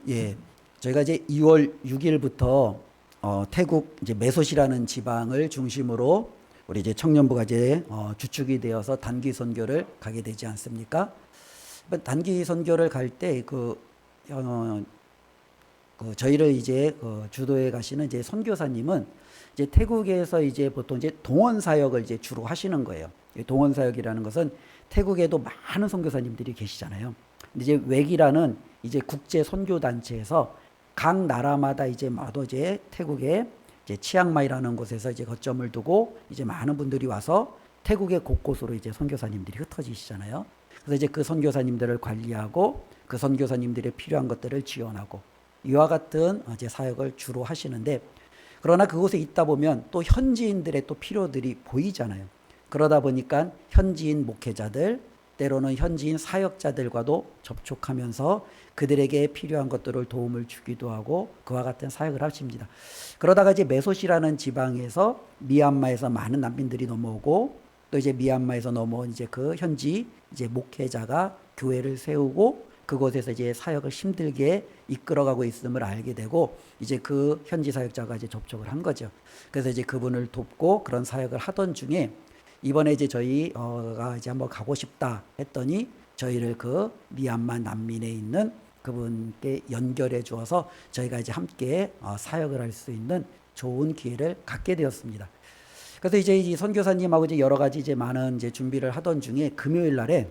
예, 저희가 이제 2월 6일부터 태국 이제 메소시라는 지방을 중심으로 우리 이제 청년부가 이제 주축이 되어서 단기 선교를 가게 되지 않습니까? 단기 선교를 갈 때 저희를 이제 주도해 가시는 이제 선교사님은 이제 태국에서 이제 보통 이제 동원 사역을 이제 주로 하시는 거예요. 이 동원 사역이라는 것은 태국에도 많은 선교사님들이 계시잖아요. 근데 이제 웩이라는 이제 국제 선교 단체에서 각 나라마다 이제 마도 이제 태국에 이제 치앙마이라는 곳에서 이제 거점을 두고 이제 많은 분들이 와서 태국의 곳곳으로 이제 선교사님들이 흩어지시잖아요. 그래서 이제 그 선교사님들을 관리하고 그 선교사님들의 필요한 것들을 지원하고 이와 같은 이제 사역을 주로 하시는데, 그러나 그곳에 있다 보면 또 현지인들의 또 필요들이 보이잖아요. 그러다 보니까 현지인 목회자들, 때로는 현지인 사역자들과도 접촉하면서 그들에게 필요한 것들을 도움을 주기도 하고 그와 같은 사역을 하십니다. 그러다가 이제 메소시라는 지방에서 미얀마에서 많은 난민들이 넘어오고 또 이제 미얀마에서 넘어온 이제 그 현지 이제 목회자가 교회를 세우고 그곳에서 이제 사역을 힘들게 이끌어가고 있음을 알게 되고 이제 그 현지 사역자가 이제 접촉을 한 거죠. 그래서 이제 그분을 돕고 그런 사역을 하던 중에 이번에 이제 저희가 이제 한번 가고 싶다 했더니 저희를 그 미얀마 난민에 있는 그분께 연결해 주어서 저희가 이제 함께 사역을 할 수 있는 좋은 기회를 갖게 되었습니다. 그래서 이제 이 선교사님하고 이제 여러 가지 이제 많은 이제 준비를 하던 중에 금요일 날에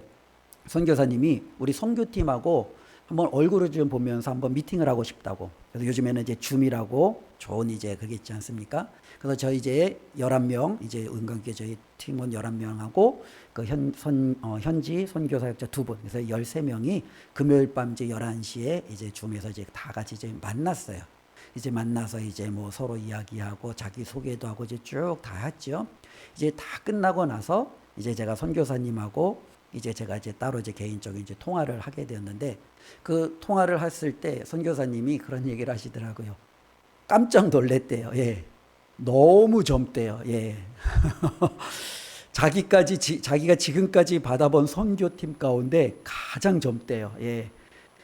선교사님이 우리 선교팀하고 한번 얼굴을 좀 보면서 한번 미팅을 하고 싶다고. 그래서 요즘에는 이제 줌이라고 좋은 이제 그게 있지 않습니까? 그래서 저희 이제 11명, 이제 은강교회 저희 팀원 11명하고 그 현지 선교사역자 2분, 그래서 13명이 금요일 밤 이제 11시에 이제 줌에서 이제 다 같이 이제 만났어요. 이제 만나서 이제 뭐 서로 이야기하고 자기 소개도 하고 이제 쭉 다 했죠. 이제 다 끝나고 나서 이제 제가 선교사님하고 이제 제가 이제 따로 이제 개인적인 이제 통화를 하게 되었는데, 그 통화를 했을 때 선교사님이 그런 얘기를 하시더라고요. 깜짝 놀랬대요. 예. 너무 젊대요. 예. 자기가 지금까지 받아본 선교팀 가운데 가장 젊대요. 예.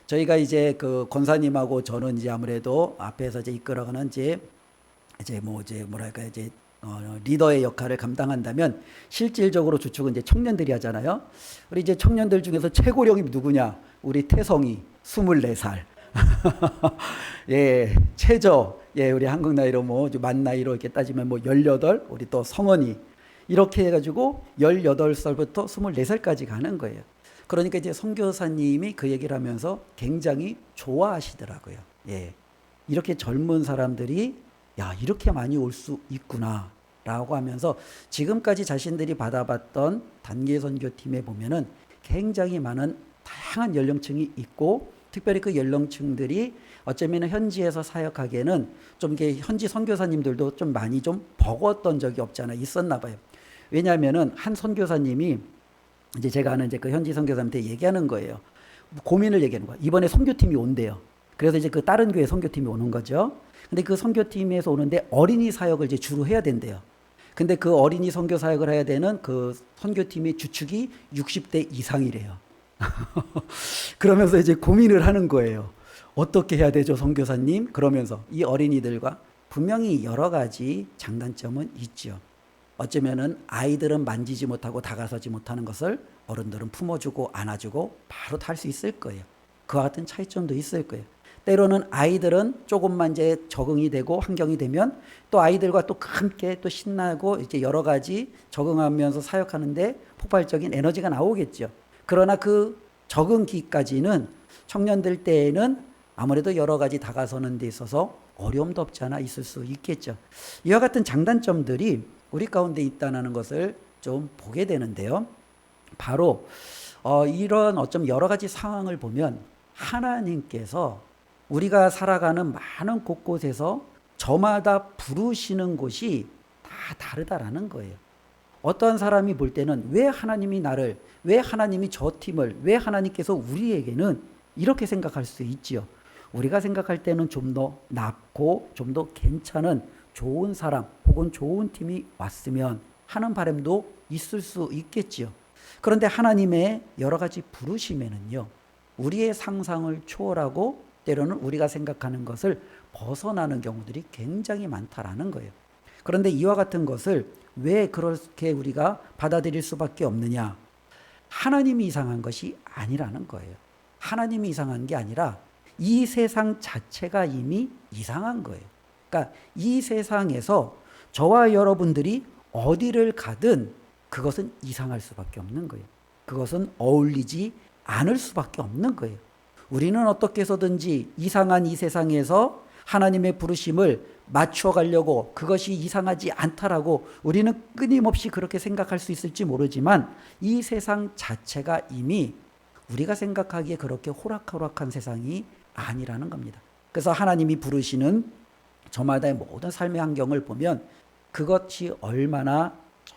저희가 이제 그 권사님하고 저는 이제 아무래도 앞에서 이제 이끌어가는 이제 뭐 이제 뭐랄까 이제 리더의 역할을 감당한다면 실질적으로 주축은 이제 청년들이 하잖아요. 우리 이제 청년들 중에서 최고령이 누구냐? 우리 태성이 24살. 예, 최저. 예, 우리 한국 나이로 뭐 만 나이로 이렇게 따지면 뭐 18, 우리 또 성원이 이렇게 해가지고 18살부터 24살까지 가는 거예요. 그러니까 이제 선교사님이 그 얘기를 하면서 굉장히 좋아하시더라고요. 예, 이렇게 젊은 사람들이 야, 이렇게 많이 올 수 있구나 라고 하면서 지금까지 자신들이 받아봤던 단기 선교팀에 보면은 굉장히 많은 다양한 연령층이 있고, 특별히 그 연령층들이 어쩌면 현지에서 사역하기에는 좀 이게 현지 선교사님들도 좀 많이 좀 버거웠던 적이 없지 않아 있었나 봐요. 왜냐하면은 한 선교사님이 이제 제가 아는 이제 그 현지 선교사님한테 얘기하는 거예요. 고민을 얘기하는 거야. 이번에 선교팀이 온대요. 그래서 이제 그 다른 교회 선교팀이 오는 거죠. 근데 그 선교팀에서 오는데 어린이 사역을 이제 주로 해야 된대요. 근데 그 어린이 선교 사역을 해야 되는 그 선교팀의 주축이 60대 이상이래요. 그러면서 이제 고민을 하는 거예요. 어떻게 해야 되죠, 선교사님? 그러면서 이 어린이들과 분명히 여러 가지 장단점은 있죠. 어쩌면은 아이들은 만지지 못하고 다가서지 못하는 것을 어른들은 품어주고 안아주고 바로 탈 수 있을 거예요. 그와 같은 차이점도 있을 거예요. 때로는 아이들은 조금만 이제 적응이 되고 환경이 되면 또 아이들과 또 함께 또 신나고 이제 여러 가지 적응하면서 사역하는데 폭발적인 에너지가 나오겠죠. 그러나 그 적응기까지는 청년들 때에는 아무래도 여러 가지 다가서는 데 있어서 어려움도 없지 않아 있을 수 있겠죠. 이와 같은 장단점들이 우리 가운데 있다는 것을 좀 보게 되는데요. 바로 이런 어쩜 여러 가지 상황을 보면 하나님께서 우리가 살아가는 많은 곳곳에서 저마다 부르시는 곳이 다 다르다라는 거예요. 어떠한 사람이 볼 때는 왜 하나님이 나를, 왜 하나님이 저 팀을, 왜 하나님께서 우리에게는 이렇게 생각할 수 있지요. 우리가 생각할 때는 좀 더 낫고 좀 더 괜찮은 좋은 사람 혹은 좋은 팀이 왔으면 하는 바람도 있을 수 있겠지요. 그런데 하나님의 여러 가지 부르심에는요, 우리의 상상을 초월하고 때로는 우리가 생각하는 것을 벗어나는 경우들이 굉장히 많다라는 거예요. 그런데 이와 같은 것을 왜 그렇게 우리가 받아들일 수밖에 없느냐? 하나님이 이상한 것이 아니라는 거예요. 하나님이 이상한 게 아니라 이 세상 자체가 이미 이상한 거예요. 그러니까 이 세상에서 저와 여러분들이 어디를 가든 그것은 이상할 수밖에 없는 거예요. 그것은 어울리지 않을 수밖에 없는 거예요. 우리는 어떻게 해서든지 이상한 이 세상에서 하나님의 부르심을 맞춰가려고 그것이 이상하지 않다라고 우리는 끊임없이 그렇게 생각할 수 있을지 모르지만 이 세상 자체가 이미 우리가 생각하기에 그렇게 호락호락한 세상이 아니라는 겁니다. 그래서 하나님이 부르시는 저마다의 모든 삶의 환경을 보면 그것이 얼마나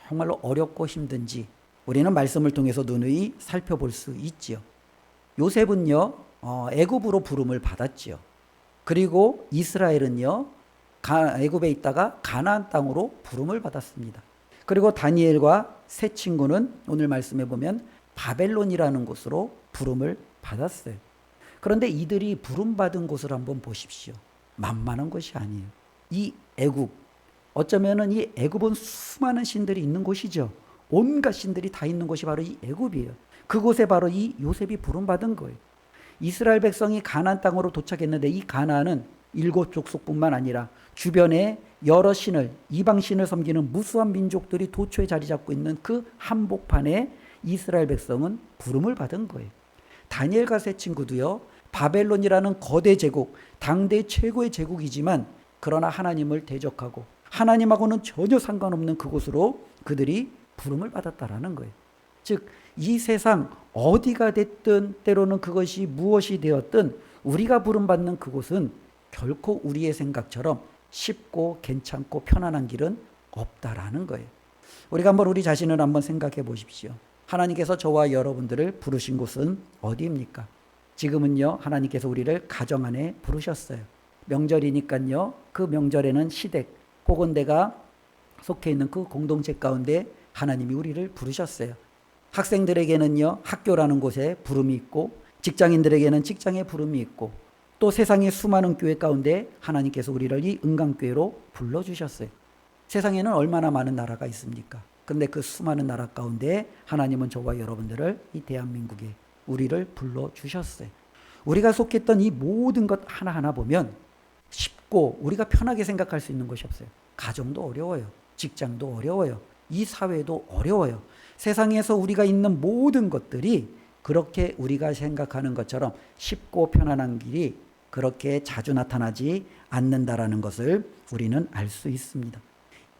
정말로 어렵고 힘든지 우리는 말씀을 통해서 누누이 살펴볼 수 있지요. 요셉은요 애굽으로 부름을 받았지요. 그리고 이스라엘은요 애굽에 있다가 가나안 땅으로 부름을 받았습니다. 그리고 다니엘과 세 친구는 오늘 말씀해 보면 바벨론이라는 곳으로 부름을 받았어요. 그런데 이들이 부름받은 곳을 한번 보십시오. 만만한 곳이 아니에요. 이 애굽, 어쩌면은 이 애굽은 수많은 신들이 있는 곳이죠. 온갖 신들이 다 있는 곳이 바로 이 애굽이에요. 그곳에 바로 이 요셉이 부름받은 거예요. 이스라엘 백성이 가나안 땅으로 도착했는데 이 가나안은 7족속뿐만 아니라 주변에 여러 신을 이방 신을 섬기는 무수한 민족들이 도초에 자리 잡고 있는 그 한복판에 이스라엘 백성은 부름을 받은 거예요. 다니엘과 세 친구도요. 바벨론이라는 거대 제국, 당대 최고의 제국이지만 그러나 하나님을 대적하고 하나님하고는 전혀 상관없는 그곳으로 그들이 부름을 받았다라는 거예요. 즉 이 세상 어디가 됐든 때로는 그것이 무엇이 되었든 우리가 부름받는 그곳은 결코 우리의 생각처럼 쉽고 괜찮고 편안한 길은 없다라는 거예요. 우리가 한번 우리 자신을 한번 생각해 보십시오. 하나님께서 저와 여러분들을 부르신 곳은 어디입니까? 지금은요 하나님께서 우리를 가정 안에 부르셨어요. 명절이니까요 그 명절에는 시댁 혹은 내가 속해 있는 그 공동체 가운데 하나님이 우리를 부르셨어요. 학생들에게는요 학교라는 곳에 부름이 있고 직장인들에게는 직장에 부름이 있고 또 세상의 수많은 교회 가운데 하나님께서 우리를 이 은강교회로 불러주셨어요. 세상에는 얼마나 많은 나라가 있습니까? 근데 그 수많은 나라 가운데 하나님은 저와 여러분들을 이 대한민국에 우리를 불러주셨어요. 우리가 속했던 이 모든 것 하나하나 보면 쉽고 우리가 편하게 생각할 수 있는 것이 없어요. 가정도 어려워요. 직장도 어려워요. 이 사회도 어려워요. 세상에서 우리가 있는 모든 것들이 그렇게 우리가 생각하는 것처럼 쉽고 편안한 길이 그렇게 자주 나타나지 않는다라는 것을 우리는 알 수 있습니다.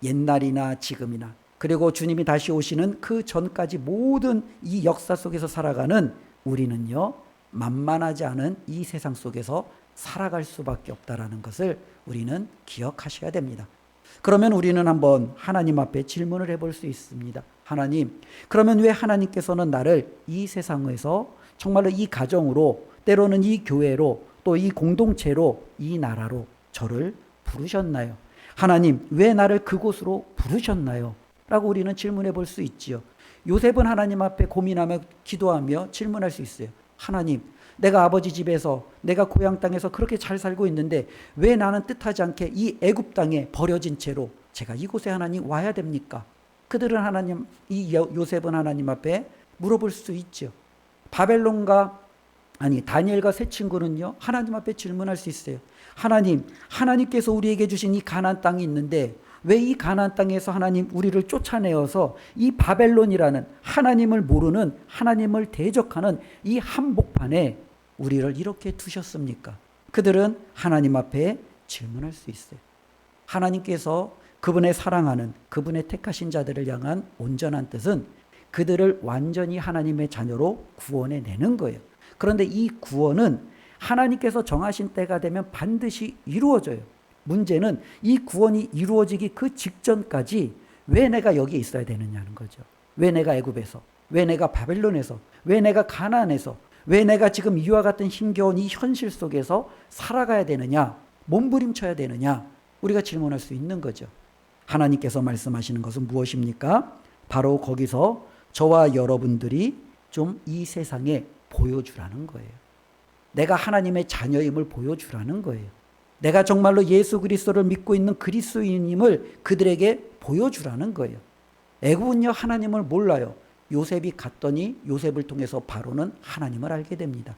옛날이나 지금이나 그리고 주님이 다시 오시는 그 전까지 모든 이 역사 속에서 살아가는 우리는요 만만하지 않은 이 세상 속에서 살아갈 수밖에 없다라는 것을 우리는 기억하셔야 됩니다. 그러면 우리는 한번 하나님 앞에 질문을 해볼 수 있습니다. 하나님, 그러면 왜 하나님께서는 나를 이 세상에서 정말로 이 가정으로 때로는 이 교회로 또 이 공동체로 이 나라로 저를 부르셨나요? 하나님, 왜 나를 그곳으로 부르셨나요? 라고 우리는 질문해 볼 수 있지요. 요셉은 하나님 앞에 고민하며 기도하며 질문할 수 있어요. 하나님, 내가 아버지 집에서 내가 고향 땅에서 그렇게 잘 살고 있는데 왜 나는 뜻하지 않게 이 애굽 땅에 버려진 채로 제가 이곳에 하나님 와야 됩니까? 그들은 하나님, 이 요셉은 하나님 앞에 물어볼 수 있죠. 다니엘과 세 친구는요 하나님 앞에 질문할 수 있어요. 하나님, 하나님께서 우리에게 주신 이 가나안 땅이 있는데 왜 이 가나안 땅에서 하나님 우리를 쫓아내어서 이 바벨론이라는 하나님을 모르는 하나님을 대적하는 이 한복판에 우리를 이렇게 두셨습니까? 그들은 하나님 앞에 질문할 수 있어요. 하나님께서 그분의 사랑하는 그분의 택하신 자들을 향한 온전한 뜻은 그들을 완전히 하나님의 자녀로 구원해 내는 거예요. 그런데 이 구원은 하나님께서 정하신 때가 되면 반드시 이루어져요. 문제는 이 구원이 이루어지기 그 직전까지 왜 내가 여기에 있어야 되느냐는 거죠. 왜 내가 애굽에서, 왜 내가 바벨론에서, 왜 내가 가나안에서, 왜 내가 지금 이와 같은 힘겨운 이 현실 속에서 살아가야 되느냐, 몸부림쳐야 되느냐, 우리가 질문할 수 있는 거죠. 하나님께서 말씀하시는 것은 무엇입니까? 바로 거기서 저와 여러분들이 좀 이 세상에 보여주라는 거예요. 내가 하나님의 자녀임을 보여주라는 거예요. 내가 정말로 예수 그리스도를 믿고 있는 그리스도인임을 그들에게 보여주라는 거예요. 애굽은요 하나님을 몰라요. 요셉이 갔더니 요셉을 통해서 바로는 하나님을 알게 됩니다.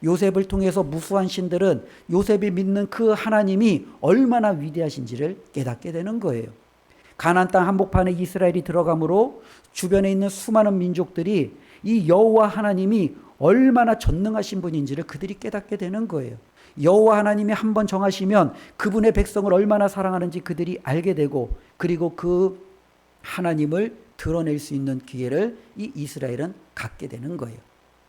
요셉을 통해서 무수한 신들은 요셉이 믿는 그 하나님이 얼마나 위대하신지를 깨닫게 되는 거예요. 가나안 땅 한복판에 이스라엘이 들어가므로 주변에 있는 수많은 민족들이 이 여호와 하나님이 얼마나 전능하신 분인지를 그들이 깨닫게 되는 거예요. 여호와 하나님이 한번 정하시면 그분의 백성을 얼마나 사랑하는지 그들이 알게 되고, 그리고 그 하나님을 드러낼 수 있는 기회를 이 이스라엘은 갖게 되는 거예요.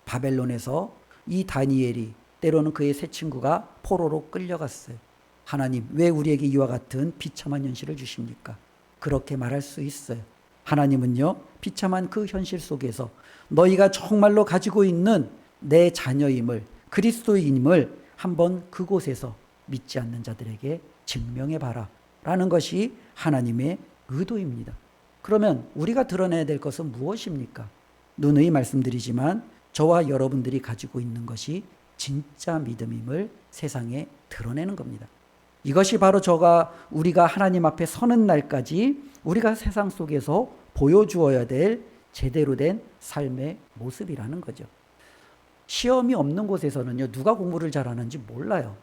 바벨론에서 이 다니엘이, 때로는 그의 세 친구가 포로로 끌려갔어요. 하나님, 왜 우리에게 이와 같은 비참한 현실을 주십니까? 그렇게 말할 수 있어요. 하나님은요 비참한 그 현실 속에서 너희가 정말로 가지고 있는 내 자녀임을, 그리스도인임을 한번 그곳에서 믿지 않는 자들에게 증명해 봐라 라는 것이 하나님의 의도입니다. 그러면 우리가 드러내야 될 것은 무엇입니까? 누누이 말씀드리지만 저와 여러분들이 가지고 있는 것이 진짜 믿음임을 세상에 드러내는 겁니다. 이것이 바로 우리가 하나님 앞에 서는 날까지 우리가 세상 속에서 보여주어야 될 제대로 된 삶의 모습이라는 거죠. 시험이 없는 곳에서는요 누가 공부를 잘하는지 몰라요.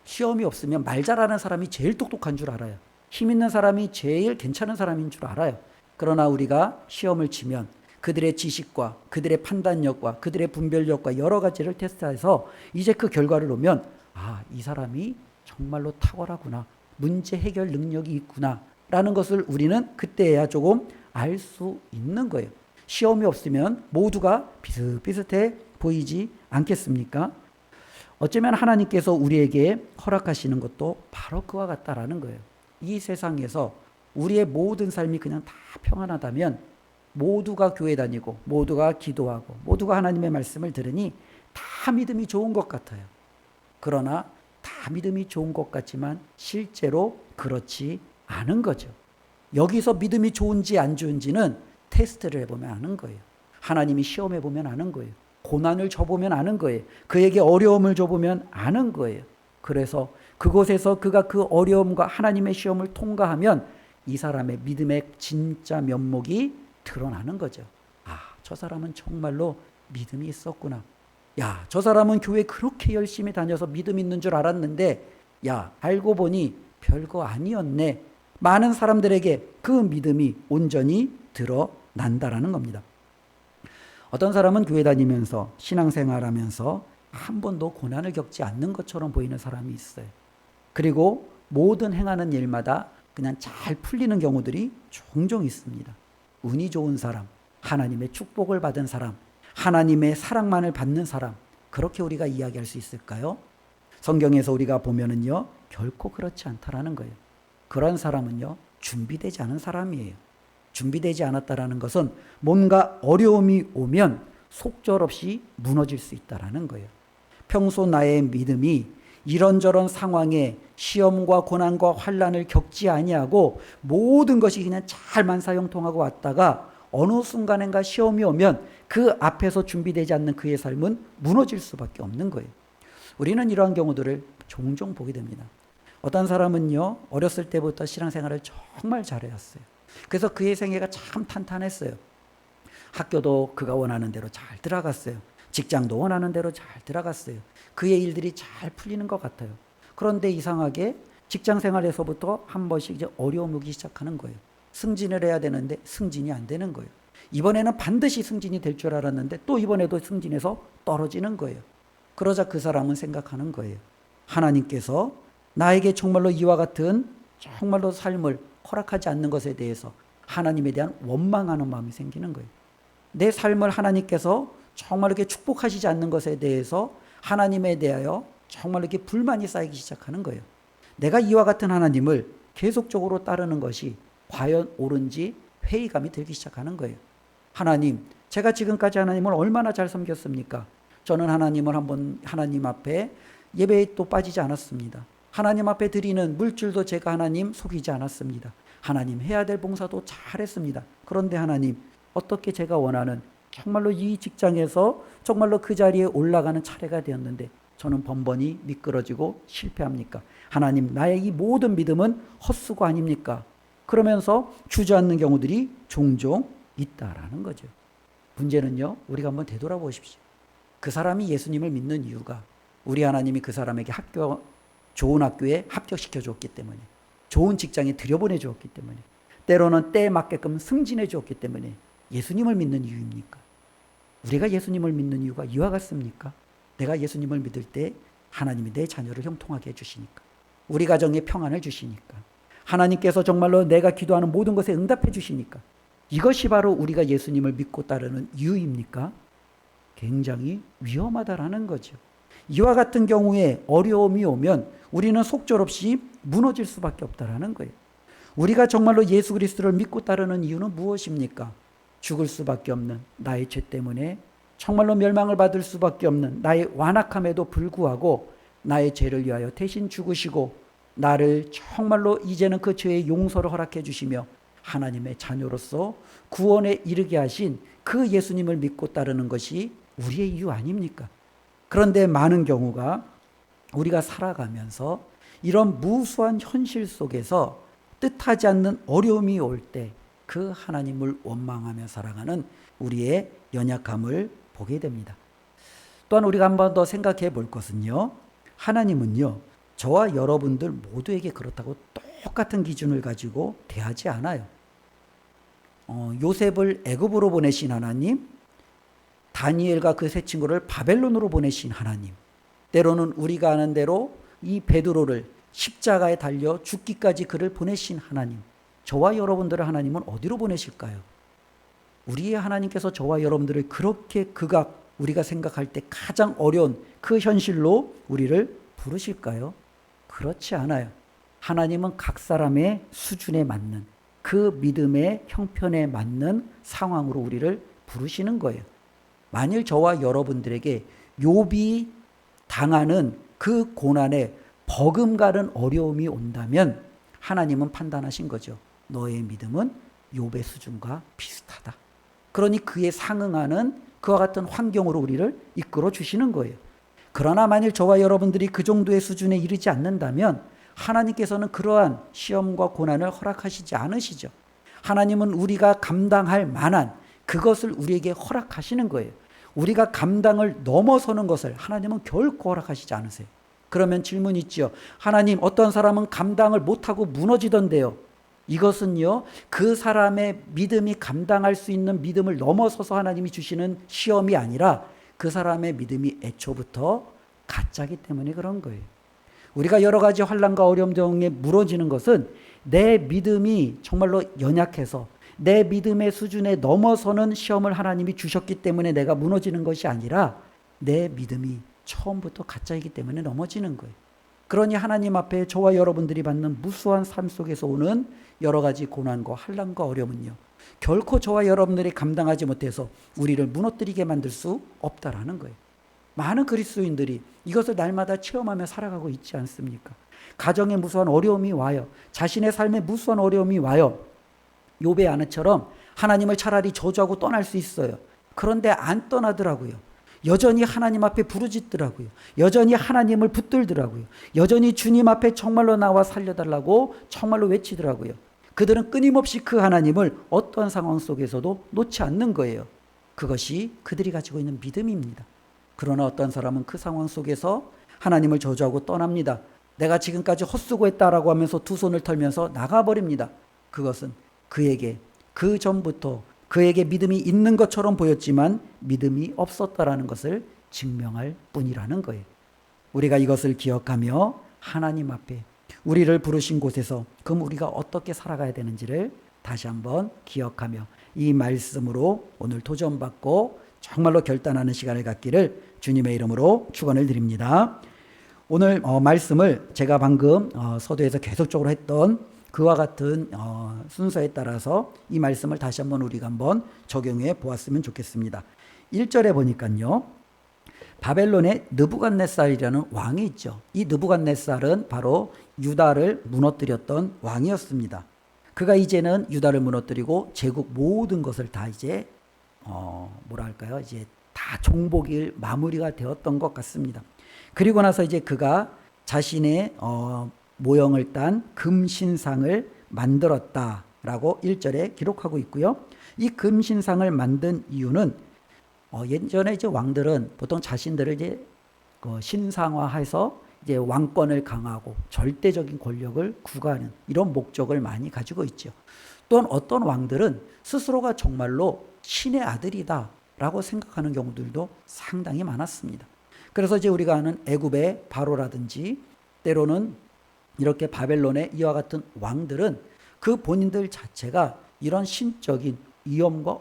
시험이 없으면 말 잘하는 사람이 제일 똑똑한 줄 알아요. 힘 있는 사람이 제일 괜찮은 사람인 줄 알아요. 그러나 우리가 시험을 치면 그들의 지식과 그들의 판단력과 그들의 분별력과 여러 가지를 테스트해서 이제 그 결과를 보면 이 사람이 정말로 탁월하구나, 문제 해결 능력이 있구나 라는 것을 우리는 그때야 조금 알 수 있는 거예요. 시험이 없으면 모두가 비슷비슷해 보이지 않겠습니까? 어쩌면 하나님께서 우리에게 허락하시는 것도 바로 그와 같다라는 거예요. 이 세상에서 우리의 모든 삶이 그냥 다 평안하다면 모두가 교회 다니고 모두가 기도하고 모두가 하나님의 말씀을 들으니 다 믿음이 좋은 것 같아요. 그러나 다 믿음이 좋은 것 같지만 실제로 그렇지 않은 거죠. 여기서 믿음이 좋은지 안 좋은지는 테스트를 해보면 아는 거예요. 하나님이 시험해보면 아는 거예요. 고난을 줘보면 아는 거예요. 그에게 어려움을 줘보면 아는 거예요. 그래서 그곳에서 그가 그 어려움과 하나님의 시험을 통과하면 이 사람의 믿음의 진짜 면목이 드러나는 거죠. 저 사람은 정말로 믿음이 있었구나. 저 사람은 교회 그렇게 열심히 다녀서 믿음 있는 줄 알았는데 알고 보니 별거 아니었네. 많은 사람들에게 그 믿음이 온전히 드러난다라는 겁니다. 어떤 사람은 교회 다니면서 신앙생활하면서 한 번도 고난을 겪지 않는 것처럼 보이는 사람이 있어요. 그리고 모든 행하는 일마다 그냥 잘 풀리는 경우들이 종종 있습니다. 운이 좋은 사람, 하나님의 축복을 받은 사람, 하나님의 사랑만을 받는 사람, 그렇게 우리가 이야기할 수 있을까요? 성경에서 우리가 보면은요 결코 그렇지 않다라는 거예요. 그런 사람은요 준비되지 않은 사람이에요. 준비되지 않았다라는 것은 뭔가 어려움이 오면 속절없이 무너질 수 있다라는 거예요. 평소 나의 믿음이 이런저런 상황에 시험과 고난과 환난을 겪지 아니하고 모든 것이 그냥 잘 만사형통하고 왔다가 어느 순간인가 시험이 오면 그 앞에서 준비되지 않는 그의 삶은 무너질 수밖에 없는 거예요. 우리는 이러한 경우들을 종종 보게 됩니다. 어떤 사람은요 어렸을 때부터 신앙생활을 정말 잘해왔어요. 그래서 그의 생애가 참 탄탄했어요. 학교도 그가 원하는 대로 잘 들어갔어요. 직장도 원하는 대로 잘 들어갔어요. 그의 일들이 잘 풀리는 것 같아요. 그런데 이상하게 직장 생활에서부터 한 번씩 이제 어려움이 오기 시작하는 거예요. 승진을 해야 되는데 승진이 안 되는 거예요. 이번에는 반드시 승진이 될 줄 알았는데 또 이번에도 승진해서 떨어지는 거예요. 그러자 그 사람은 생각하는 거예요. 하나님께서 나에게 정말로 이와 같은 정말로 삶을 허락하지 않는 것에 대해서 하나님에 대한 원망하는 마음이 생기는 거예요. 내 삶을 하나님께서 정말 이렇게 축복하시지 않는 것에 대해서 하나님에 대하여 정말 이렇게 불만이 쌓이기 시작하는 거예요. 내가 이와 같은 하나님을 계속적으로 따르는 것이 과연 옳은지 회의감이 들기 시작하는 거예요. 하나님, 제가 지금까지 하나님을 얼마나 잘 섬겼습니까? 저는 하나님 앞에 예배에 또 빠지지 않았습니다. 하나님 앞에 드리는 물질도 제가 하나님 속이지 않았습니다. 하나님 해야 될 봉사도 잘했습니다. 그런데 하나님, 어떻게 제가 원하는 정말로 이 직장에서 정말로 그 자리에 올라가는 차례가 되었는데 저는 번번이 미끄러지고 실패합니까? 하나님, 나의 이 모든 믿음은 헛수고 아닙니까? 그러면서 주저앉는 경우들이 종종 있다라는 거죠. 문제는요, 우리가 한번 되돌아보십시오. 그 사람이 예수님을 믿는 이유가 우리 하나님이 그 사람에게 좋은 학교에 합격시켜 줬기 때문에, 좋은 직장에 들여보내 주었기 때문에, 때로는 때에 맞게끔 승진해 주었기 때문에 예수님을 믿는 이유입니까? 우리가 예수님을 믿는 이유가 이와 같습니까? 내가 예수님을 믿을 때 하나님이 내 자녀를 형통하게 해주시니까, 우리 가정에 평안을 주시니까, 하나님께서 정말로 내가 기도하는 모든 것에 응답해 주시니까, 이것이 바로 우리가 예수님을 믿고 따르는 이유입니까? 굉장히 위험하다라는 거죠. 이와 같은 경우에 어려움이 오면 우리는 속절없이 무너질 수밖에 없다라는 거예요. 우리가 정말로 예수 그리스도를 믿고 따르는 이유는 무엇입니까? 죽을 수밖에 없는 나의 죄 때문에 정말로 멸망을 받을 수밖에 없는 나의 완악함에도 불구하고 나의 죄를 위하여 대신 죽으시고 나를 정말로 이제는 그 죄의 용서를 허락해 주시며 하나님의 자녀로서 구원에 이르게 하신 그 예수님을 믿고 따르는 것이 우리의 이유 아닙니까? 그런데 많은 경우가 우리가 살아가면서 이런 무수한 현실 속에서 뜻하지 않는 어려움이 올 때 그 하나님을 원망하며 살아가는 우리의 연약함을 보게 됩니다. 또한 우리가 한 번 더 생각해 볼 것은요, 하나님은요, 저와 여러분들 모두에게 그렇다고 똑같은 기준을 가지고 대하지 않아요. 요셉을 애굽으로 보내신 하나님, 다니엘과 그 세 친구를 바벨론으로 보내신 하나님, 때로는 우리가 아는 대로 이 베드로를 십자가에 달려 죽기까지 그를 보내신 하나님, 저와 여러분들의 하나님은 어디로 보내실까요? 우리의 하나님께서 저와 여러분들을 그렇게 극악, 우리가 생각할 때 가장 어려운 그 현실로 우리를 부르실까요? 그렇지 않아요. 하나님은 각 사람의 수준에 맞는, 그 믿음의 형편에 맞는 상황으로 우리를 부르시는 거예요. 만일 저와 여러분들에게 욥이 당하는 그 고난에 버금가는 어려움이 온다면 하나님은 판단하신 거죠. 너의 믿음은 욥의 수준과 비슷하다. 그러니 그에 상응하는 그와 같은 환경으로 우리를 이끌어 주시는 거예요. 그러나 만일 저와 여러분들이 그 정도의 수준에 이르지 않는다면 하나님께서는 그러한 시험과 고난을 허락하시지 않으시죠. 하나님은 우리가 감당할 만한 그것을 우리에게 허락하시는 거예요. 우리가 감당을 넘어서는 것을 하나님은 결코 허락하시지 않으세요. 그러면 질문이 있죠. 하나님, 어떤 사람은 감당을 못하고 무너지던데요. 이것은요, 그 사람의 믿음이 감당할 수 있는 믿음을 넘어서서 하나님이 주시는 시험이 아니라 그 사람의 믿음이 애초부터 가짜기 때문에 그런 거예요. 우리가 여러 가지 환난과 어려움 중에 무너지는 것은 내 믿음이 정말로 연약해서 내 믿음의 수준에 넘어서는 시험을 하나님이 주셨기 때문에 내가 무너지는 것이 아니라 내 믿음이 처음부터 가짜이기 때문에 넘어지는 거예요. 그러니 하나님 앞에 저와 여러분들이 받는 무수한 삶 속에서 오는 여러 가지 고난과 환난과 어려움은요, 결코 저와 여러분들이 감당하지 못해서 우리를 무너뜨리게 만들 수 없다라는 거예요. 많은 그리스도인들이 이것을 날마다 체험하며 살아가고 있지 않습니까? 가정에 무수한 어려움이 와요. 자신의 삶에 무수한 어려움이 와요. 욥의 아내처럼 하나님을 차라리 저주하고 떠날 수 있어요. 그런데 안 떠나더라고요. 여전히 하나님 앞에 부르짖더라고요. 여전히 하나님을 붙들더라고요. 여전히 주님 앞에 정말로 나와 살려달라고 정말로 외치더라고요. 그들은 끊임없이 그 하나님을 어떤 상황 속에서도 놓지 않는 거예요. 그것이 그들이 가지고 있는 믿음입니다. 그러나 어떤 사람은 그 상황 속에서 하나님을 저주하고 떠납니다. 내가 지금까지 헛수고했다라고 하면서 두 손을 털면서 나가버립니다. 그것은 그에게 그 전부터 그에게 믿음이 있는 것처럼 보였지만 믿음이 없었다라는 것을 증명할 뿐이라는 거예요. 우리가 이것을 기억하며 하나님 앞에 우리를 부르신 곳에서 그럼 우리가 어떻게 살아가야 되는지를 다시 한번 기억하며 이 말씀으로 오늘 도전받고 정말로 결단하는 시간을 갖기를 주님의 이름으로 축원을 드립니다. 오늘 말씀을 제가 방금 서두에서 계속적으로 했던 그와 같은 순서에 따라서 이 말씀을 다시 한번 우리가 한번 적용해 보았으면 좋겠습니다. 1절에 보니까요, 바벨론의 느부갓네살이라는 왕이 있죠. 이 느부갓네살은 바로 유다를 무너뜨렸던 왕이었습니다. 그가 이제는 유다를 무너뜨리고 제국 모든 것을 다 이제 이제 다 종복일 마무리가 되었던 것 같습니다. 그리고 나서 이제 그가 자신의 모형을 딴 금신상을 만들었다라고 1절에 기록하고 있고요. 이 금신상을 만든 이유는 예전에 이제 왕들은 보통 자신들을 이제 신상화해서 이제 왕권을 강화하고 절대적인 권력을 구가하는 이런 목적을 많이 가지고 있죠. 또한 어떤 왕들은 스스로가 정말로 신의 아들이다라고 생각하는 경우들도 상당히 많았습니다. 그래서 이제 우리가 아는 애굽의 바로라든지 때로는 이렇게 바벨론의 이와 같은 왕들은 그 본인들 자체가 이런 신적인 위엄과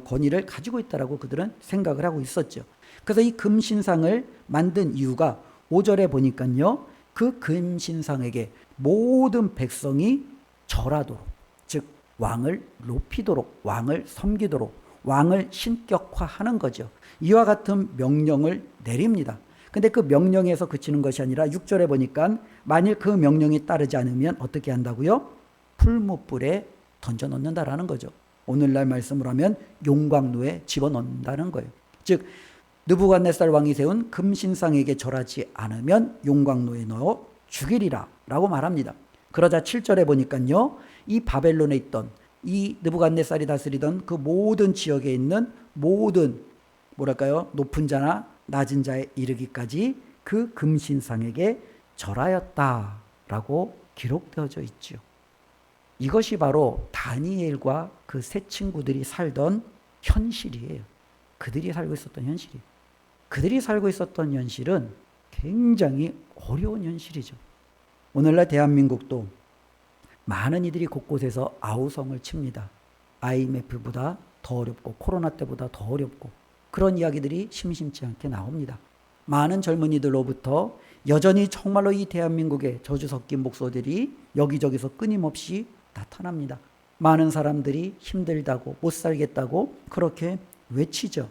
권위를 가지고 있다라고 그들은 생각을 하고 있었죠. 그래서 이 금신상을 만든 이유가 5절에 보니까요, 그 금신상에게 모든 백성이 절하도록, 즉 왕을 높이도록, 왕을 섬기도록, 왕을 신격화하는 거죠. 이와 같은 명령을 내립니다. 근데 그 명령에서 그치는 것이 아니라 6절에 보니까 만일 그 명령이 따르지 않으면 어떻게 한다고요? 풀무불에 던져넣는다라는 거죠. 오늘날 말씀으로 하면 용광로에 집어넣는다는 거예요. 즉 느부갓네살 왕이 세운 금신상에게 절하지 않으면 용광로에 넣어 죽이리라 라고 말합니다. 그러자 7절에 보니까요, 이 바벨론에 있던 이 느부갓네살이 다스리던 그 모든 지역에 있는 모든 높은 자나 낮은 자에 이르기까지 그 금신상에게 절하였다라고 기록되어져 있죠. 이것이 바로 다니엘과 그 세 친구들이 살던 현실이에요. 그들이 살고 있었던 현실이에요. 그들이 살고 있었던 현실은 굉장히 어려운 현실이죠. 오늘날 대한민국도 많은 이들이 곳곳에서 아우성을 칩니다. IMF보다 더 어렵고 코로나 때보다 더 어렵고 그런 이야기들이 심심치 않게 나옵니다. 많은 젊은이들로부터 여전히 정말로 이 대한민국의 저주 섞인 목소들이 여기저기서 끊임없이 나타납니다. 많은 사람들이 힘들다고 못 살겠다고 그렇게 외치죠.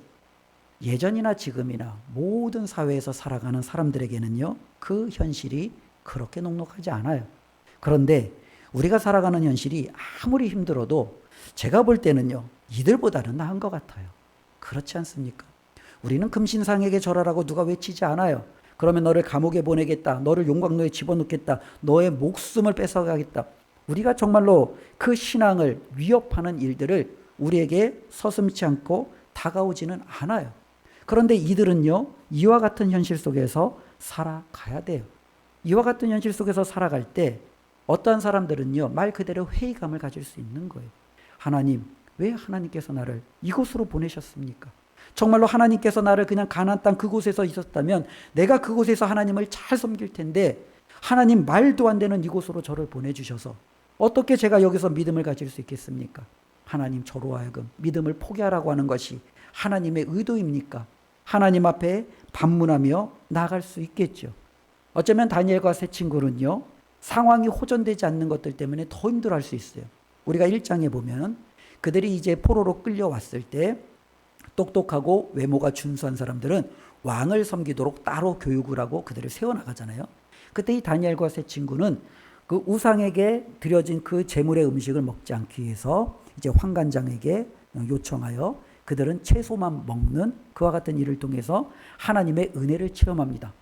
예전이나 지금이나 모든 사회에서 살아가는 사람들에게는요, 그 현실이 그렇게 녹록하지 않아요. 그런데 우리가 살아가는 현실이 아무리 힘들어도 제가 볼 때는요, 이들보다는 나은 것 같아요. 그렇지 않습니까? 우리는 금신상에게 절하라고 누가 외치지 않아요. 그러면 너를 감옥에 보내겠다, 너를 용광로에 집어넣겠다, 너의 목숨을 뺏어가겠다. 우리가 정말로 그 신앙을 위협하는 일들을 우리에게 서슴지 않고 다가오지는 않아요. 그런데 이들은요, 이와 같은 현실 속에서 살아가야 돼요. 이와 같은 현실 속에서 살아갈 때 어떠한 사람들은요, 말 그대로 회의감을 가질 수 있는 거예요. 하나님, 왜 하나님께서 나를 이곳으로 보내셨습니까? 정말로 하나님께서 나를 그냥 가나안 땅 그곳에서 있었다면 내가 그곳에서 하나님을 잘 섬길 텐데 하나님 말도 안 되는 이곳으로 저를 보내주셔서 어떻게 제가 여기서 믿음을 가질 수 있겠습니까? 하나님, 저로 하여금 믿음을 포기하라고 하는 것이 하나님의 의도입니까? 하나님 앞에 반문하며 나아갈 수 있겠죠. 어쩌면 다니엘과 세 친구는요, 상황이 호전되지 않는 것들 때문에 더 힘들어할 수 있어요. 우리가 1장에 보면 그들이 이제 포로로 끌려왔을 때 똑똑하고 외모가 준수한 사람들은 왕을 섬기도록 따로 교육을 하고 그들을 세워나가잖아요. 그때 이 다니엘과 세 친구는 그 우상에게 드려진 그 제물의 음식을 먹지 않기 위해서 이제 환관장에게 요청하여 그들은 채소만 먹는 그와 같은 일을 통해서 하나님의 은혜를 체험합니다.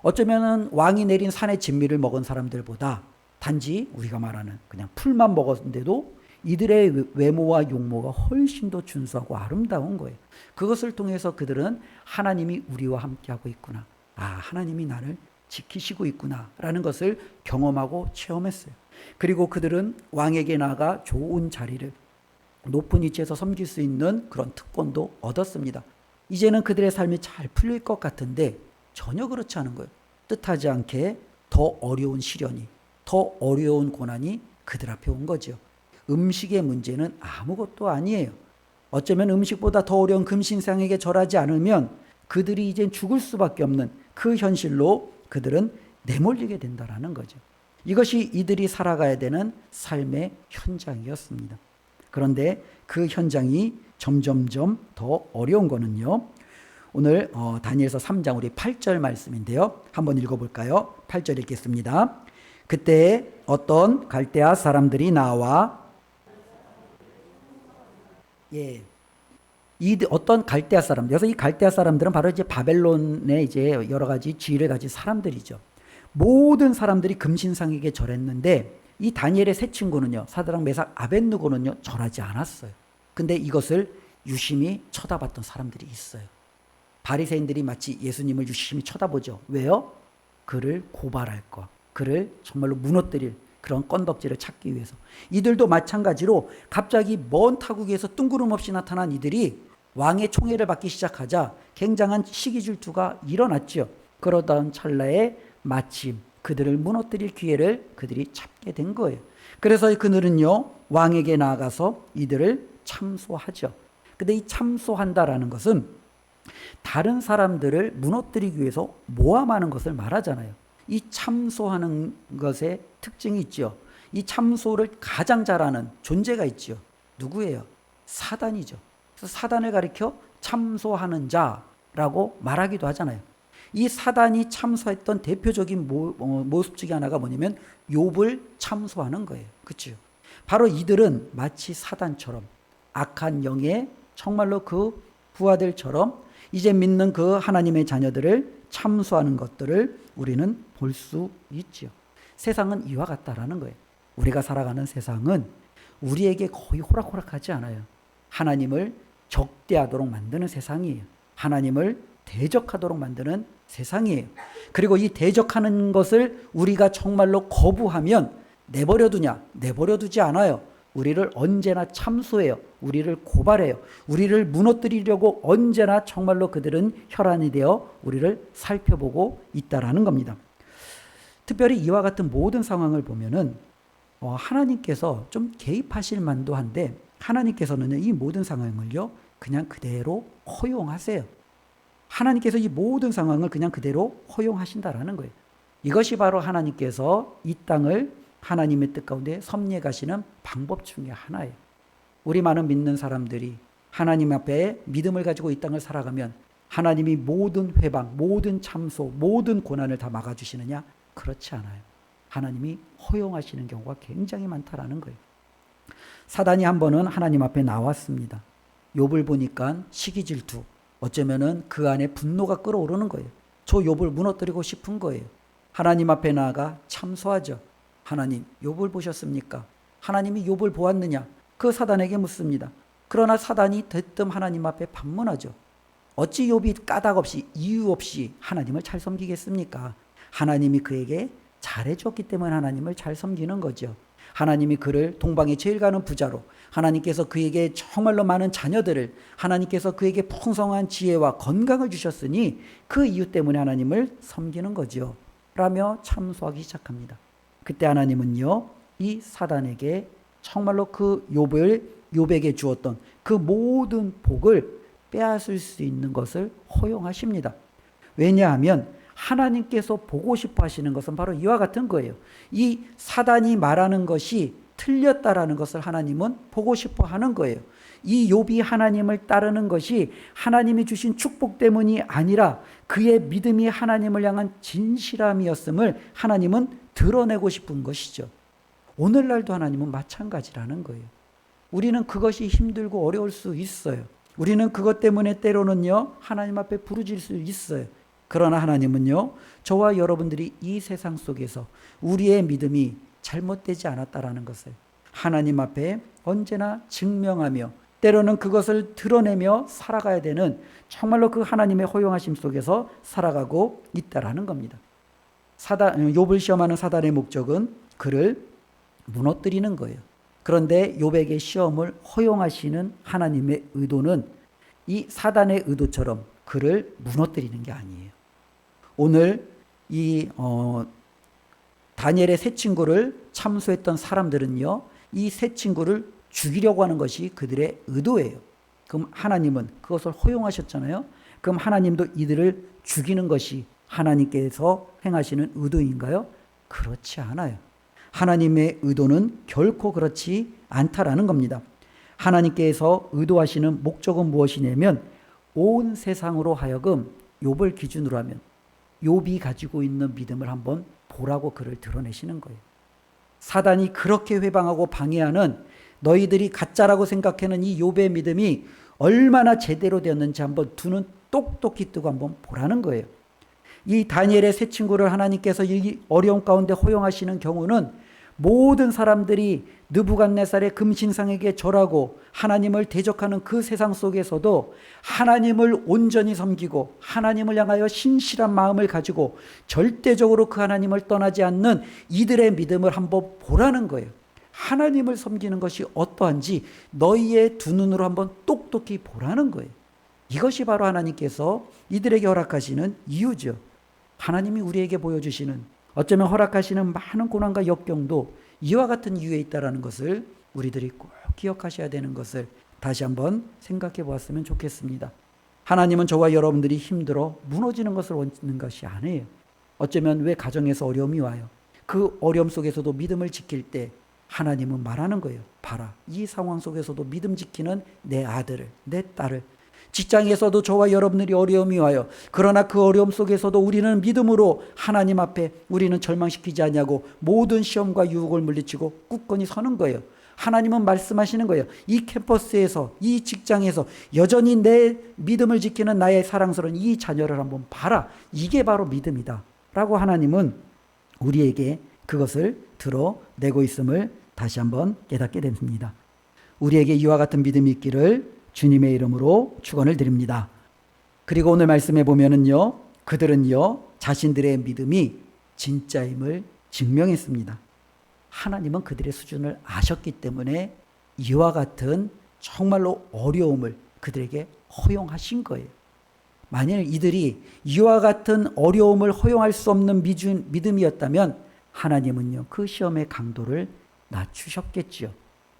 어쩌면은 왕이 내린 산의 진미를 먹은 사람들보다 단지 우리가 말하는 그냥 풀만 먹었는데도 이들의 외모와 용모가 훨씬 더 준수하고 아름다운 거예요. 그것을 통해서 그들은 하나님이 우리와 함께하고 있구나, 하나님이 나를 지키시고 있구나 라는 것을 경험하고 체험했어요. 그리고 그들은 왕에게 나아가 좋은 자리를, 높은 위치에서 섬길 수 있는 그런 특권도 얻었습니다. 이제는 그들의 삶이 잘 풀릴 것 같은데 전혀 그렇지 않은 거예요. 뜻하지 않게 더 어려운 시련이, 더 어려운 고난이 그들 앞에 온 거죠. 음식의 문제는 아무것도 아니에요. 어쩌면 음식보다 더 어려운 금신상에게 절하지 않으면 그들이 이제 죽을 수밖에 없는 그 현실로 그들은 내몰리게 된다라는 거죠. 이것이 이들이 살아가야 되는 삶의 현장이었습니다. 그런데 그 현장이 점점점 더 어려운 거는요, 오늘 다니엘서 3장 우리 8절 말씀인데요. 한번 읽어볼까요? 8절 읽겠습니다. 그때 어떤 갈대아 사람들이 나와 어떤 갈대아 사람, 그래서 이 갈대아 사람들은 바로 이제 바벨론의 이제 여러 가지 지위를 가진 사람들이죠. 모든 사람들이 금신상에게 절했는데 이 다니엘의 세 친구는요, 사드락, 메삭, 아벳느고는요, 절하지 않았어요. 근데 이것을 유심히 쳐다봤던 사람들이 있어요. 바리새인들이 마치 예수님을 유심히 쳐다보죠. 왜요? 그를 고발할 것, 그를 정말로 무너뜨릴 그런 건덕지를 찾기 위해서. 이들도 마찬가지로 갑자기 먼 타국에서 뜬구름없이 나타난 이들이 왕의 총애를 받기 시작하자 굉장한 시기 질투가 일어났죠. 그러던 찰나에 마침 그들을 무너뜨릴 기회를 그들이 찾게 된 거예요. 그래서 그들은요, 왕에게 나아가서 이들을 참소하죠. 근데 이 참소한다라는 것은 다른 사람들을 무너뜨리기 위해서 모함하는 것을 말하잖아요. 이 참소하는 것의 특징이 있죠. 이 참소를 가장 잘하는 존재가 있죠. 누구예요? 사단이죠. 그래서 사단을 가리켜 참소하는 자라고 말하기도 하잖아요. 이 사단이 참소했던 대표적인 모습 중에 하나가 뭐냐면 욥을 참소하는 거예요. 그렇죠? 바로 이들은 마치 사단처럼 악한 영의 정말로 그 부하들처럼 이제 믿는 그 하나님의 자녀들을 참소하는 것들을 우리는 볼 수 있죠. 세상은 이와 같다라는 거예요. 우리가 살아가는 세상은 우리에게 거의 호락호락하지 않아요. 하나님을 적대하도록 만드는 세상이에요. 하나님을 대적하도록 만드는 세상이에요. 그리고 이 대적하는 것을 우리가 정말로 거부하면 내버려두냐? 내버려두지 않아요. 우리를 언제나 참소해요. 우리를 고발해요. 우리를 무너뜨리려고 언제나 정말로 그들은 혈안이 되어 우리를 살펴보고 있다라는 겁니다. 특별히 이와 같은 모든 상황을 보면은 하나님께서 좀 개입하실 만도 한데 하나님께서는 이 모든 상황을요 그냥 그대로 허용하세요. 하나님께서 이 모든 상황을 그냥 그대로 허용하신다라는 거예요. 이것이 바로 하나님께서 이 땅을 하나님의 뜻 가운데 섭리해 가시는 방법 중에 하나예요. 우리 많은 믿는 사람들이 하나님 앞에 믿음을 가지고 이 땅을 살아가면 하나님이 모든 회방, 모든 참소, 모든 고난을 다 막아주시느냐? 그렇지 않아요. 하나님이 허용하시는 경우가 굉장히 많다라는 거예요. 사단이 한 번은 하나님 앞에 나왔습니다. 욥을 보니까 시기질투, 어쩌면은 그 안에 분노가 끓어오르는 거예요. 저 욥을 무너뜨리고 싶은 거예요. 하나님 앞에 나아가 참소하죠. 하나님, 욥을 보셨습니까? 하나님이 욥을 보았느냐? 그 사단에게 묻습니다. 그러나 사단이 대뜸 하나님 앞에 반문하죠. 어찌 욥이 까닭 없이 이유 없이 하나님을 잘 섬기겠습니까? 하나님이 그에게 잘해줬기 때문에 하나님을 잘 섬기는 거죠. 하나님이 그를 동방의 제일 가는 부자로, 하나님께서 그에게 정말로 많은 자녀들을, 하나님께서 그에게 풍성한 지혜와 건강을 주셨으니 그 이유 때문에 하나님을 섬기는 거죠. 라며 참소하기 시작합니다. 그때 하나님은요, 이 사단에게 정말로 그 욥에게 주었던 그 모든 복을 빼앗을 수 있는 것을 허용하십니다. 왜냐하면 하나님께서 보고 싶어 하시는 것은 바로 이와 같은 거예요. 이 사단이 말하는 것이 틀렸다라는 것을 하나님은 보고 싶어 하는 거예요. 이 욥이 하나님을 따르는 것이 하나님이 주신 축복 때문이 아니라 그의 믿음이 하나님을 향한 진실함이었음을 하나님은 드러내고 싶은 것이죠. 오늘날도 하나님은 마찬가지라는 거예요. 우리는 그것이 힘들고 어려울 수 있어요. 우리는 그것 때문에 때로는요 하나님 앞에 부르짖을 수 있어요. 그러나 하나님은요 저와 여러분들이 이 세상 속에서 우리의 믿음이 잘못되지 않았다라는 것을 하나님 앞에 언제나 증명하며 때로는 그것을 드러내며 살아가야 되는 정말로 그 하나님의 허용하심 속에서 살아가고 있다라는 겁니다. 욥을 시험하는 사단의 목적은 그를 무너뜨리는 거예요. 그런데 욥에게 시험을 허용하시는 하나님의 의도는 이 사단의 의도처럼 그를 무너뜨리는 게 아니에요. 오늘 이 다니엘의 세 친구를 참소했던 사람들은요, 이 세 친구를 죽이려고 하는 것이 그들의 의도예요. 그럼 하나님은 그것을 허용하셨잖아요. 그럼 하나님도 이들을 죽이는 것이 하나님께서 행하시는 의도인가요? 그렇지 않아요. 하나님의 의도는 결코 그렇지 않다라는 겁니다. 하나님께서 의도하시는 목적은 무엇이냐면 온 세상으로 하여금 욥을 기준으로 하면 욥이 가지고 있는 믿음을 한번 보라고 그를 드러내시는 거예요. 사단이 그렇게 회방하고 방해하는 너희들이 가짜라고 생각하는 이 욥의 믿음이 얼마나 제대로 되었는지 한번 두 눈 똑똑히 뜨고 한번 보라는 거예요. 이 다니엘의 세 친구를 하나님께서 이 어려움 가운데 허용하시는 경우는 모든 사람들이 느부갓네살의 금신상에게 절하고 하나님을 대적하는 그 세상 속에서도 하나님을 온전히 섬기고 하나님을 향하여 신실한 마음을 가지고 절대적으로 그 하나님을 떠나지 않는 이들의 믿음을 한번 보라는 거예요. 하나님을 섬기는 것이 어떠한지 너희의 두 눈으로 한번 똑똑히 보라는 거예요. 이것이 바로 하나님께서 이들에게 허락하시는 이유죠. 하나님이 우리에게 보여주시는, 어쩌면 허락하시는 많은 고난과 역경도 이와 같은 이유에 있다는 것을 우리들이 꼭 기억하셔야 되는 것을 다시 한번 생각해 보았으면 좋겠습니다. 하나님은 저와 여러분들이 힘들어 무너지는 것을 원하는 것이 아니에요. 어쩌면 왜 가정에서 어려움이 와요? 그 어려움 속에서도 믿음을 지킬 때 하나님은 말하는 거예요. 봐라, 이 상황 속에서도 믿음 지키는 내 아들을, 내 딸을. 직장에서도 저와 여러분들이 어려움이 와요. 그러나 그 어려움 속에서도 우리는 믿음으로 하나님 앞에 우리는 절망시키지 않냐고 모든 시험과 유혹을 물리치고 굳건히 서는 거예요. 하나님은 말씀하시는 거예요. 이 캠퍼스에서, 이 직장에서 여전히 내 믿음을 지키는 나의 사랑스러운 이 자녀를 한번 봐라. 이게 바로 믿음이다 라고 하나님은 우리에게 그것을 드러내고 있음을 다시 한번 깨닫게 됩니다. 우리에게 이와 같은 믿음이 있기를 주님의 이름으로 축원을 드립니다. 그리고 오늘 말씀해 보면은요, 그들은요 자신들의 믿음이 진짜임을 증명했습니다. 하나님은 그들의 수준을 아셨기 때문에 이와 같은 정말로 어려움을 그들에게 허용하신 거예요. 만일 이들이 이와 같은 어려움을 허용할 수 없는 믿음이었다면 하나님은요 그 시험의 강도를 낮추셨겠지요.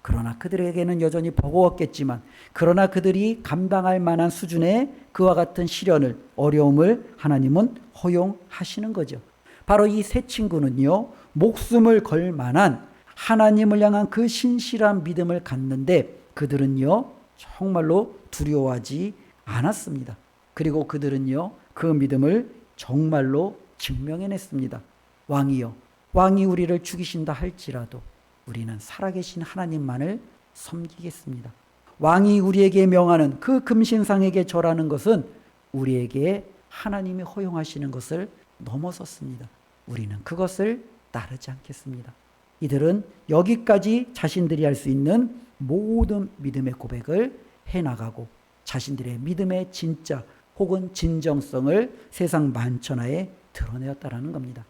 그러나 그들에게는 여전히 버거웠겠지만, 그러나 그들이 감당할 만한 수준의 그와 같은 시련을, 어려움을 하나님은 허용하시는 거죠. 바로 이 세 친구는요 목숨을 걸 만한 하나님을 향한 그 신실한 믿음을 갖는데 그들은요 정말로 두려워하지 않았습니다. 그리고 그들은요 그 믿음을 정말로 증명해냈습니다. 왕이요, 왕이 우리를 죽이신다 할지라도 우리는 살아계신 하나님만을 섬기겠습니다. 왕이 우리에게 명하는 그 금신상에게 절하는 것은 우리에게 하나님이 허용하시는 것을 넘어섰습니다. 우리는 그것을 따르지 않겠습니다. 이들은 여기까지 자신들이 할 수 있는 모든 믿음의 고백을 해나가고 자신들의 믿음의 진짜 혹은 진정성을 세상 만천하에 드러내었다라는 겁니다.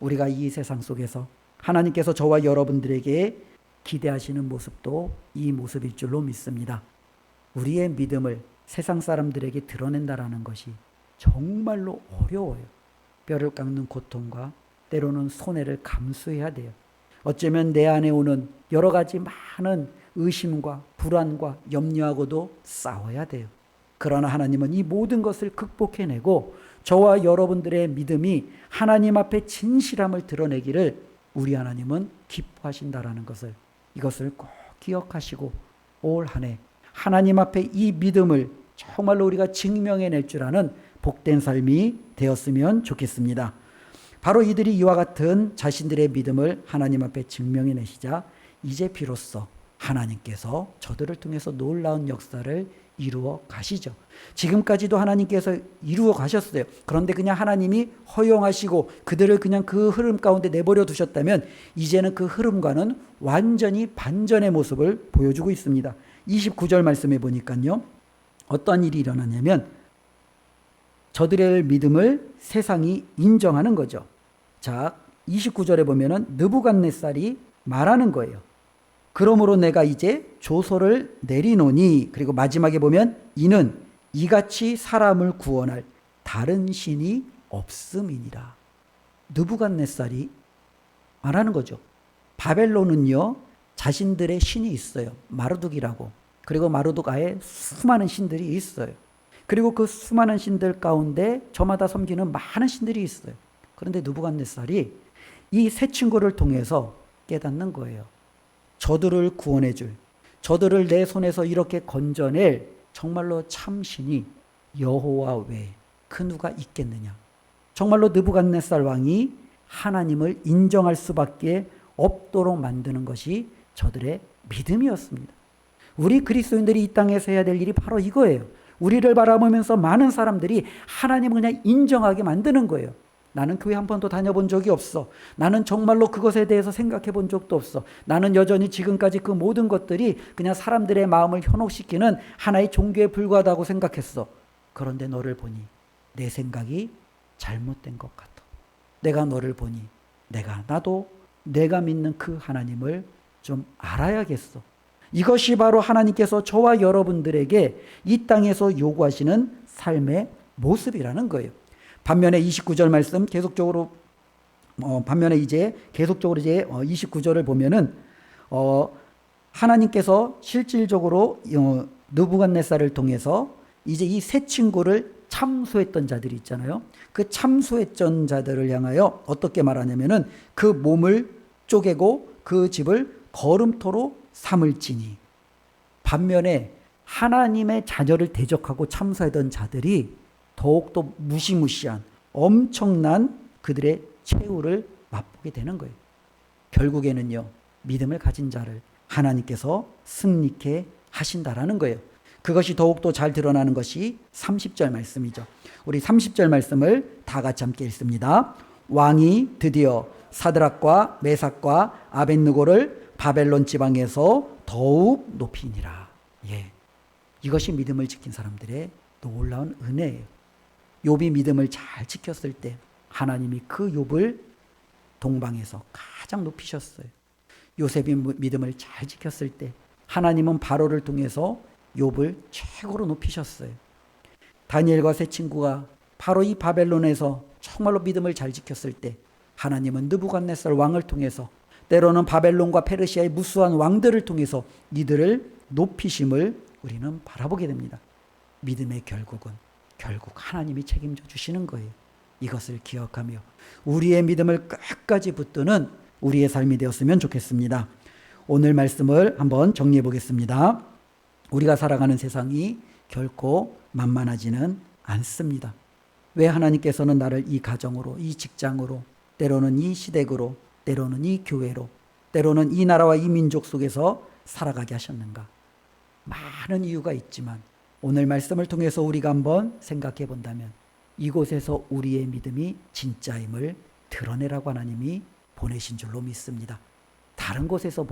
우리가 이 세상 속에서 하나님께서 저와 여러분들에게 기대하시는 모습도 이 모습일 줄로 믿습니다. 우리의 믿음을 세상 사람들에게 드러낸다라는 것이 정말로 어려워요. 뼈를 깎는 고통과 때로는 손해를 감수해야 돼요. 어쩌면 내 안에 오는 여러 가지 많은 의심과 불안과 염려하고도 싸워야 돼요. 그러나 하나님은 이 모든 것을 극복해내고 저와 여러분들의 믿음이 하나님 앞에 진실함을 드러내기를 우리 하나님은 기뻐하신다라는 것을, 이것을 꼭 기억하시고 올 한 해 하나님 앞에 이 믿음을 정말로 우리가 증명해낼 줄 아는 복된 삶이 되었으면 좋겠습니다. 바로 이들이 이와 같은 자신들의 믿음을 하나님 앞에 증명해내시자 이제 비로소 하나님께서 저들을 통해서 놀라운 역사를 이루어 가시죠. 지금까지도 하나님께서 이루어 가셨어요. 그런데 그냥 하나님이 허용하시고 그들을 그냥 그 흐름 가운데 내버려 두셨다면 이제는 그 흐름과는 완전히 반전의 모습을 보여주고 있습니다. 29절 말씀해 보니까요. 어떤 일이 일어나냐면 저들의 믿음을 세상이 인정하는 거죠. 자, 29절에 보면은 느부갓네살이 말하는 거예요. 그러므로 내가 이제 조서를 내리노니, 그리고 마지막에 보면 이는 이같이 사람을 구원할 다른 신이 없음이니라. 느부갓네살이 말하는 거죠. 바벨론은요 자신들의 신이 있어요. 마르둑이라고. 그리고 마르둑아에 수많은 신들이 있어요. 그리고 그 수많은 신들 가운데 저마다 섬기는 많은 신들이 있어요. 그런데 느부갓네살이 이 세 친구를 통해서 깨닫는 거예요. 저들을 구원해 줄, 저들을 내 손에서 이렇게 건져낼 정말로 참신이 여호와 외에 그 누가 있겠느냐. 정말로 느부갓네살 왕이 하나님을 인정할 수밖에 없도록 만드는 것이 저들의 믿음이었습니다. 우리 그리스도인들이 이 땅에서 해야 될 일이 바로 이거예요. 우리를 바라보면서 많은 사람들이 하나님을 그냥 인정하게 만드는 거예요. 나는 교회 한 번도 다녀본 적이 없어. 나는 정말로 그것에 대해서 생각해 본 적도 없어. 나는 여전히 지금까지 그 모든 것들이 그냥 사람들의 마음을 현혹시키는 하나의 종교에 불과하다고 생각했어. 그런데 너를 보니 내 생각이 잘못된 것 같아. 내가 너를 보니 나도 내가 믿는 그 하나님을 좀 알아야겠어. 이것이 바로 하나님께서 저와 여러분들에게 이 땅에서 요구하시는 삶의 모습이라는 거예요. 반면에 29절 말씀 계속적으로 이제 29절을 보면은 하나님께서 실질적으로 느부갓네살을 통해서 이제 이 세 친구를 참소했던 자들이 있잖아요. 그 참소했던 자들을 향하여 어떻게 말하냐면은 그 몸을 쪼개고 그 집을 거름토로 삼을지니. 반면에 하나님의 자녀를 대적하고 참소하던 자들이 더욱더 무시무시한 엄청난 그들의 최후를 맛보게 되는 거예요. 결국에는요, 믿음을 가진 자를 하나님께서 승리케 하신다라는 거예요. 그것이 더욱더 잘 드러나는 것이 30절 말씀이죠. 우리 30절 말씀을 다 같이 함께 읽습니다. 왕이 드디어 사드락과 메삭과 아벳느고를 바벨론 지방에서 더욱 높이니라. 예, 이것이 믿음을 지킨 사람들의 놀라운 은혜예요. 욥이 믿음을 잘 지켰을 때 하나님이 그 욥을 동방에서 가장 높이셨어요. 요셉이 믿음을 잘 지켰을 때 하나님은 바로를 통해서 욥을 최고로 높이셨어요. 다니엘과 세 친구가 바로 이 바벨론에서 정말로 믿음을 잘 지켰을 때 하나님은 느부갓네살 왕을 통해서 때로는 바벨론과 페르시아의 무수한 왕들을 통해서 이들을 높이심을 우리는 바라보게 됩니다. 믿음의 결국 하나님이 책임져 주시는 거예요. 이것을 기억하며 우리의 믿음을 끝까지 붙드는 우리의 삶이 되었으면 좋겠습니다. 오늘 말씀을 한번 정리해 보겠습니다. 우리가 살아가는 세상이 결코 만만하지는 않습니다. 왜 하나님께서는 나를 이 가정으로, 이 직장으로, 때로는 이 시댁으로, 때로는 이 교회로, 때로는 이 나라와 이 민족 속에서 살아가게 하셨는가? 많은 이유가 있지만 오늘 말씀을 통해서 우리가 한번 생각해 본다면 이곳에서 우리의 믿음이 진짜임을 드러내라고 하나님이 보내신 줄로 믿습니다. 다른 곳에서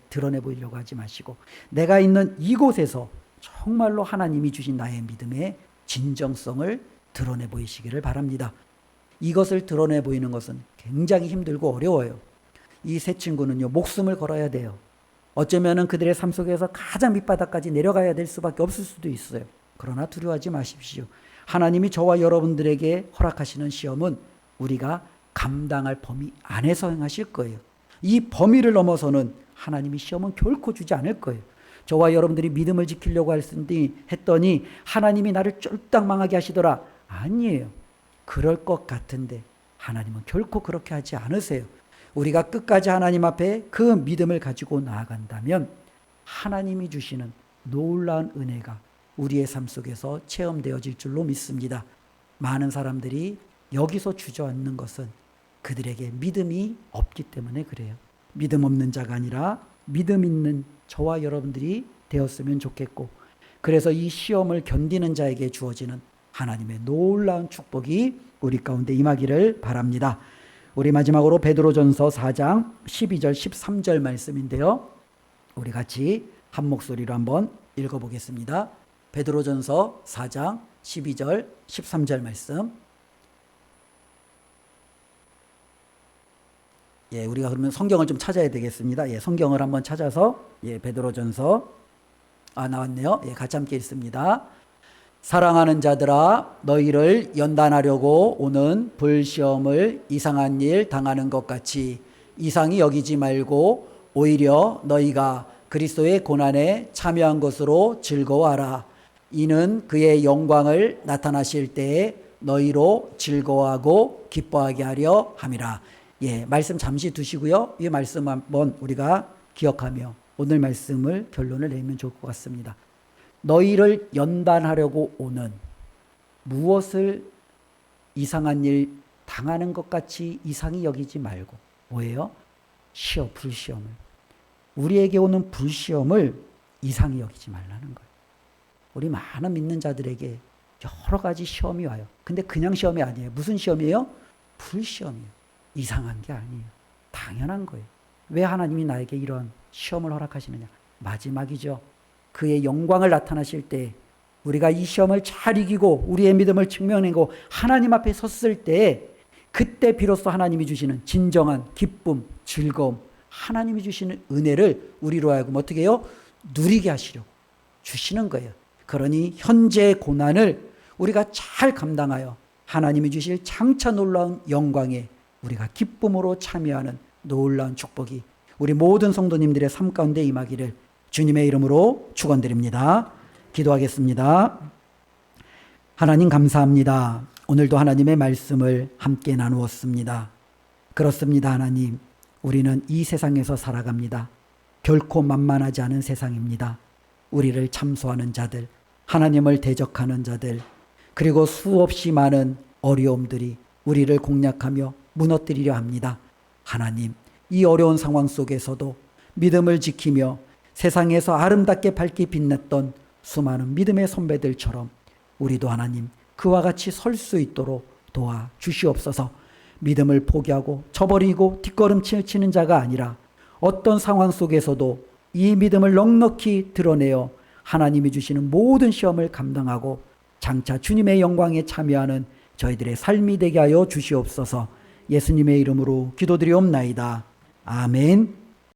드러내 보이려고 하지 마시고 내가 있는 이곳에서 정말로 하나님이 주신 나의 믿음의 진정성을 드러내 보이시기를 바랍니다. 이것을 드러내 보이는 것은 굉장히 힘들고 어려워요. 이 세 친구는요, 목숨을 걸어야 돼요. 어쩌면은 그들의 삶 속에서 가장 밑바닥까지 내려가야 될 수밖에 없을 수도 있어요. 그러나 두려워하지 마십시오. 하나님이 저와 여러분들에게 허락하시는 시험은 우리가 감당할 범위 안에서 행하실 거예요. 이 범위를 넘어서는 하나님이 시험은 결코 주지 않을 거예요. 저와 여러분들이 믿음을 지키려고 했더니 하나님이 나를 쫄딱 망하게 하시더라. 아니에요. 그럴 것 같은데 하나님은 결코 그렇게 하지 않으세요. 우리가 끝까지 하나님 앞에 그 믿음을 가지고 나아간다면 하나님이 주시는 놀라운 은혜가 우리의 삶 속에서 체험되어질 줄로 믿습니다. 많은 사람들이 여기서 주저앉는 것은 그들에게 믿음이 없기 때문에 그래요. 믿음 없는 자가 아니라 믿음 있는 저와 여러분들이 되었으면 좋겠고, 그래서 이 시험을 견디는 자에게 주어지는 하나님의 놀라운 축복이 우리 가운데 임하기를 바랍니다. 우리 마지막으로 베드로전서 4장 12절 13절 말씀인데요. 우리 같이 한 목소리로 한번 읽어보겠습니다. 베드로전서 4장 12절 13절 말씀. 예, 우리가 그러면 성경을 좀 찾아야 되겠습니다. 예, 성경을 한번 찾아서 베드로전서 나왔네요. 예, 같이 함께 읽습니다. 사랑하는 자들아, 너희를 연단하려고 오는 불시험을 이상한 일 당하는 것 같이 이상히 여기지 말고 오히려 너희가 그리스도의 고난에 참여한 것으로 즐거워하라. 이는 그의 영광을 나타나실 때에 너희로 즐거워하고 기뻐하게 하려 함이라. 예, 말씀 잠시 두시고요. 이 말씀 한번 우리가 기억하며 오늘 말씀을 결론을 내면 좋을 것 같습니다. 너희를 연단하려고 오는 무엇을 이상한 일 당하는 것 같이 이상히 여기지 말고 뭐예요? 불시험을. 우리에게 오는 불시험을 이상히 여기지 말라는 거예요. 우리 많은 믿는 자들에게 여러 가지 시험이 와요. 근데 그냥 시험이 아니에요. 무슨 시험이에요? 불시험이에요. 이상한 게 아니에요. 당연한 거예요. 왜 하나님이 나에게 이런 시험을 허락하시느냐? 마지막이죠. 그의 영광을 나타나실 때 우리가 이 시험을 잘 이기고 우리의 믿음을 증명하고 하나님 앞에 섰을 때 그때 비로소 하나님이 주시는 진정한 기쁨, 즐거움, 하나님이 주시는 은혜를 우리로 하여금 어떻게 해요? 누리게 하시려고 주시는 거예요. 그러니 현재의 고난을 우리가 잘 감당하여 하나님이 주실 장차 놀라운 영광에 우리가 기쁨으로 참여하는 놀라운 축복이 우리 모든 성도님들의 삶 가운데 임하기를 주님의 이름으로 축원드립니다. 기도하겠습니다. 하나님 감사합니다. 오늘도 하나님의 말씀을 함께 나누었습니다. 그렇습니다. 하나님, 우리는 이 세상에서 살아갑니다. 결코 만만하지 않은 세상입니다. 우리를 참소하는 자들, 하나님을 대적하는 자들, 그리고 수없이 많은 어려움들이 우리를 공략하며 무너뜨리려 합니다. 하나님, 이 어려운 상황 속에서도 믿음을 지키며 세상에서 아름답게 밝게 빛났던 수많은 믿음의 선배들처럼 우리도 하나님 그와 같이 설 수 있도록 도와 주시옵소서. 믿음을 포기하고 저버리고 뒷걸음질 치는 자가 아니라 어떤 상황 속에서도 이 믿음을 넉넉히 드러내어 하나님이 주시는 모든 시험을 감당하고 장차 주님의 영광에 참여하는 저희들의 삶이 되게 하여 주시옵소서. 예수님의 이름으로 기도드리옵나이다. 아멘.